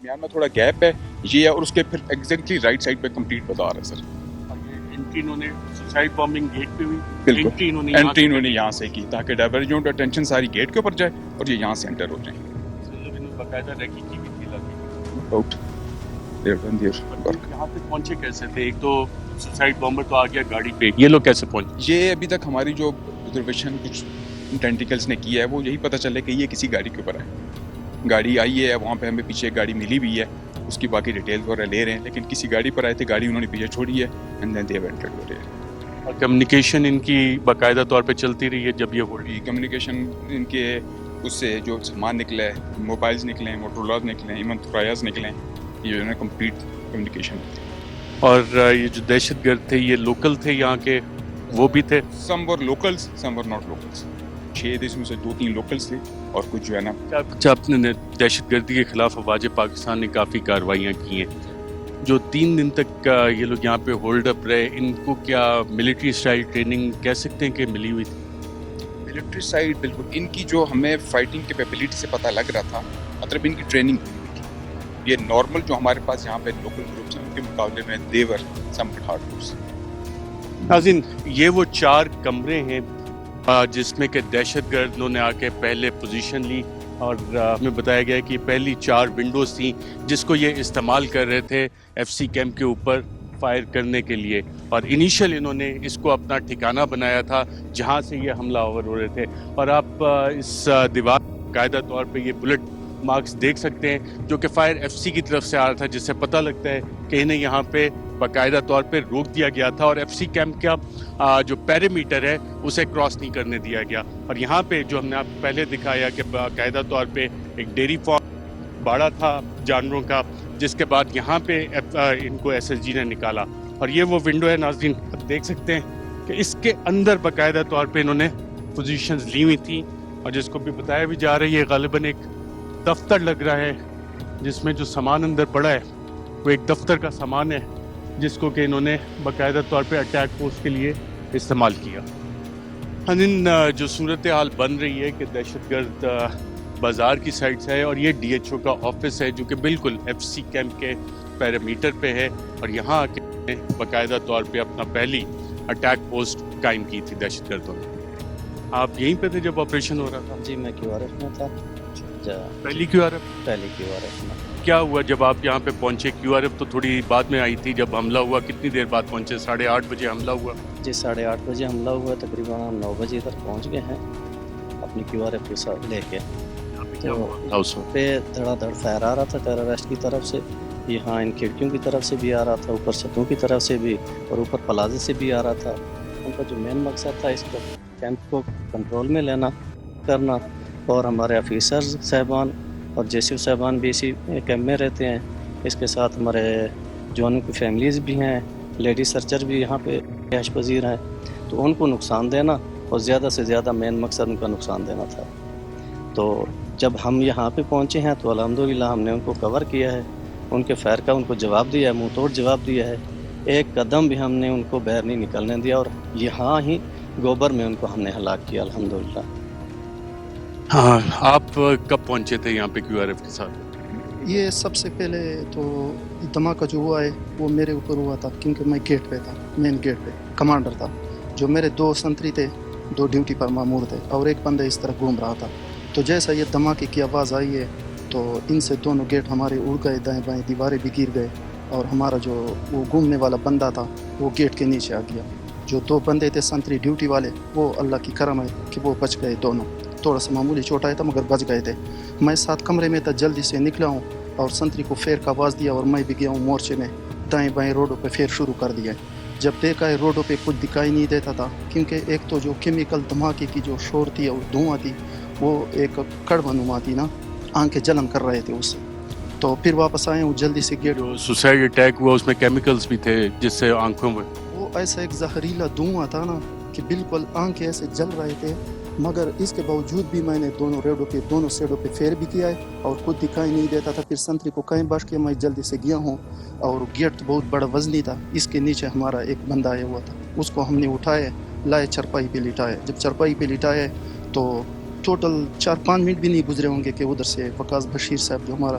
درمیان میں تھوڑا گیپ ہے یہ ہے, اور اس کے پھر ایگزیکٹلی رائٹ سائڈ پہ کمپلیٹ بازار ہے سر. انٹری انہوں نے سوسائڈ بامبنگ گیٹ پہ ہوئی, بالکل انٹری انہوں نے یہاں سے کی تاکہ ڈائیورجن اٹینشن ساری گیٹ کے اوپر جائے اور یہ یہاں سے انٹر ہو جائیں. باقاعدہ ریکی کی بھی تھی لگی. Out. They've done their work. یہاں پہ پہنچے کیسے تھے؟ ایک تو سوسائڈ بامبر تو آ گیا گاڑی پہ, یہ لوگ کیسے پہنچے؟ یہ ابھی تک ہماری جو آبزرویشن کچھ ٹینٹیکلس نے کیا ہے وہ یہی پتہ چلے کہ یہ کسی گاڑی کے اوپر ہے. گاڑی آئی ہے, وہاں پہ ہمیں پیچھے ایک گاڑی ملی ہوئی ہے, اس کی باقی ڈیٹیلز وغیرہ لے رہے ہیں, لیکن کسی گاڑی پر آئے تھے, گاڑی انہوں نے پیچھے چھوڑی ہے and then they have entered ہو رہے ہیں. اور کمیونیکیشن ان کی باقاعدہ طور پہ چلتی رہی ہے جب یہ ہو رہی کمیونیکیشن ان کے اس سے جو سامان نکلا ہے, موبائلز نکلے ہیں, موٹرولرز نکلے ہیں, ایون تھرایاز نکلے ہیں, یہ جو ہے کمپلیٹ کمیونیکیشن. اور یہ جو دہشت گرد تھے یہ لوکل تھے یہاں کے, وہ بھی تھے؟ Some were locals, some were not locals. 6 اس میں سے 2-3 لوکلز تھے اور کچھ جو ہے نا. اپنے دہشت گردی کے خلاف افواج پاکستان نے کافی کارروائیاں کی ہیں. جو 3 دن تک یہ لوگ یہاں پہ ہولڈ اپ رہے, ان کو کیا ملٹری سٹائل ٹریننگ کہہ سکتے ہیں کہ ملی ہوئی تھی؟ ملٹری سائڈ بالکل. ان کی جو ہمیں فائٹنگ کیپیبلٹی سے پتہ لگ رہا تھا, مطلب ان کی ٹریننگ ہوئی تھی. یہ نارمل جو ہمارے پاس یہاں پہ لوکل گروپس ہیں ان کے مقابلے میں دیور سم ہارڈ کورس. ناظرین, یہ وہ 4 کمرے ہیں جس میں کہ دہشت گردوں نے آ کے پہلے پوزیشن لی, اور ہمیں بتایا گیا کہ پہلی 4 ونڈوز تھیں جس کو یہ استعمال کر رہے تھے ایف سی کیمپ کے اوپر فائر کرنے کے لیے, اور انیشل انہوں نے اس کو اپنا ٹھکانہ بنایا تھا جہاں سے یہ حملہ آور ہو رہے تھے. اور آپ اس دیوار باقاعدہ طور پہ یہ بلٹ مارکس دیکھ سکتے ہیں جو کہ فائر ایف سی کی طرف سے آ رہا تھا, جس سے پتہ لگتا ہے کہ انہیں یہاں پہ باقاعدہ طور پہ روک دیا گیا تھا اور ایف سی کیمپ کا جو پیریمیٹر ہے اسے کراس نہیں کرنے دیا گیا. اور یہاں پہ جو ہم نے آپ کو پہلے دکھایا کہ باقاعدہ طور پہ ایک ڈیری فارم باڑا تھا جانوروں کا, جس کے بعد یہاں پہ ان کو ایس ایس جی نے نکالا. اور یہ وہ ونڈو ہے ناظرین, آپ دیکھ سکتے ہیں کہ اس کے اندر باقاعدہ طور پہ انہوں نے پوزیشنز لی ہوئی تھیں, اور جس کو بھی بتایا بھی جا رہی ہے غالباً ایک دفتر لگ رہا ہے جس میں جو سامان اندر پڑا ہے وہ ایک دفتر کا سامان ہے جس کو کہ انہوں نے باقاعدہ طور پہ اٹیک فورس کے لیے استعمال کیا. ان جو صورتحال بن رہی ہے کہ دہشت گرد بازار کی سائڈ سے ہے, اور یہ ڈی ایچ او کا آفس ہے جو کہ بالکل ایف سی کیمپ کے پیرامیٹر پہ ہے, اور یہاں آ کے باقاعدہ طور پہ اپنا پہلی اٹیک پوسٹ قائم کی تھی دہشت گردوں نے. آپ یہیں پہ تھے جب آپریشن ہو رہا تھا؟ جی میں کیو آر ایف میں تھا. پہلی کیو آر ایف؟ پہلی کیو آر ایف میں. کیا ہوا جب آپ یہاں پہ پہنچے؟ کیو آر ایف تو تھوڑی بعد میں آئی تھی جب حملہ ہوا, کتنی دیر بعد پہنچے؟ 8:30 بجے حملہ ہوا؟ جی 8:30 بجے حملہ ہوا, تقریباً ہم 9 بجے ادھر پہنچ گئے ہیں اپنی کیو آر ایف کے ساتھ لے کے. تو اس پہ دھڑا دھڑ فائر آ رہا تھا ٹیررسٹ کی طرف سے, یہاں ان کھڑکیوں کی طرف سے بھی آ رہا تھا, اوپر چھتوں کی طرف سے بھی, اور اوپر پلازے سے بھی آ رہا تھا. ان کا جو مین مقصد تھا اس کو کیمپ کو کنٹرول میں لینا کرنا, اور ہمارے آفیسرز صاحبان اور جے سی او صاحبان بھی اسی کیمپ میں رہتے ہیں. اس کے ساتھ ہمارے جوانوں کی فیملیز بھی ہیں, لیڈی سرچر بھی یہاں پہ رہائش پذیر ہیں, تو ان کو نقصان دینا اور زیادہ سے زیادہ مین مقصد ان کا نقصان دینا تھا. تو جب ہم یہاں پہ پہنچے ہیں تو الحمدللہ ہم نے ان کو کور کیا ہے, ان کے فائر کا ان کو جواب دیا ہے, منہ توڑ جواب دیا ہے. ایک قدم بھی ہم نے ان کو باہر نہیں نکلنے دیا, اور یہاں ہی گوبر میں ان کو ہم نے ہلاک کیا الحمدللہ. ہاں, آپ کب پہنچے تھے یہاں پہ کیو آر ایف کے ساتھ؟ یہ سب سے پہلے تو دھماکہ جو ہوا ہے وہ میرے اوپر ہوا تھا, کیونکہ میں گیٹ پہ تھا, مین گیٹ پہ کمانڈر تھا. جو میرے 2 سنتری تھے, 2 ڈیوٹی پر مامور تھے, اور ایک بندہ اس طرح گھوم رہا تھا. تو جیسا یہ دھماکے کی آواز آئی ہے تو ان سے دونوں گیٹ ہمارے اڑ گئے, دائیں بائیں دیواریں بھی گر گئے, اور ہمارا جو وہ گھومنے والا بندہ تھا وہ گیٹ کے نیچے آ گیا. جو 2 بندے تھے سنتری ڈیوٹی والے, وہ اللہ کی کرم ہے کہ وہ بچ گئے دونوں. تھوڑا سا معمولی چوٹ آیا تھا مگر بچ گئے تھے. میں 7 کمرے میں تھا, جلدی سے نکلا ہوں اور سنتری کو فیر کا آواز دیا, اور میں بھی گیا ہوں مورچے میں, دائیں بائیں روڈوں پہ فیر شروع کر دیا. جب دیکھا ہے روڈوں پہ کچھ دکھائی نہیں دیتا تھا, کیونکہ ایک تو جو کیمیکل دھماکے کی جو شور تھی اور دھواں تھی وہ ایک کڑوا نما تھی نا, آنکھیں جلن کر رہے تھے اس سے. تو پھر واپس آئے ہوں جلدی سے گیٹ. جو سوسائڈ اٹیک ہوا اس میں کیمیکلز بھی تھے جس سے آنکھوں میں وہ ایسا ایک زہریلا دھواں تھا نا کہ بالکل آنکھیں ایسے جل رہے تھے. مگر اس کے باوجود بھی میں نے دونوں ریڈوں پہ, دونوں سائڈوں پہ فیر بھی کیا ہے, اور کچھ دکھائی نہیں دیتا تھا. پھر سنتری کو کہیں باش کے میں جلدی سے گیا ہوں, اور گیٹ تو بہت بڑا وزنی تھا, اس کے نیچے ہمارا ایک بندہ آیا ہوا تھا, اس کو ہم نے اٹھائے لائے چرپائی پہ لٹائے. جب چرپائی پہ لٹائے تو ٹوٹل 4-5 منٹ بھی نہیں گزرے ہوں گے کہ ادھر سے وقاص بشیر صاحب جو ہمارا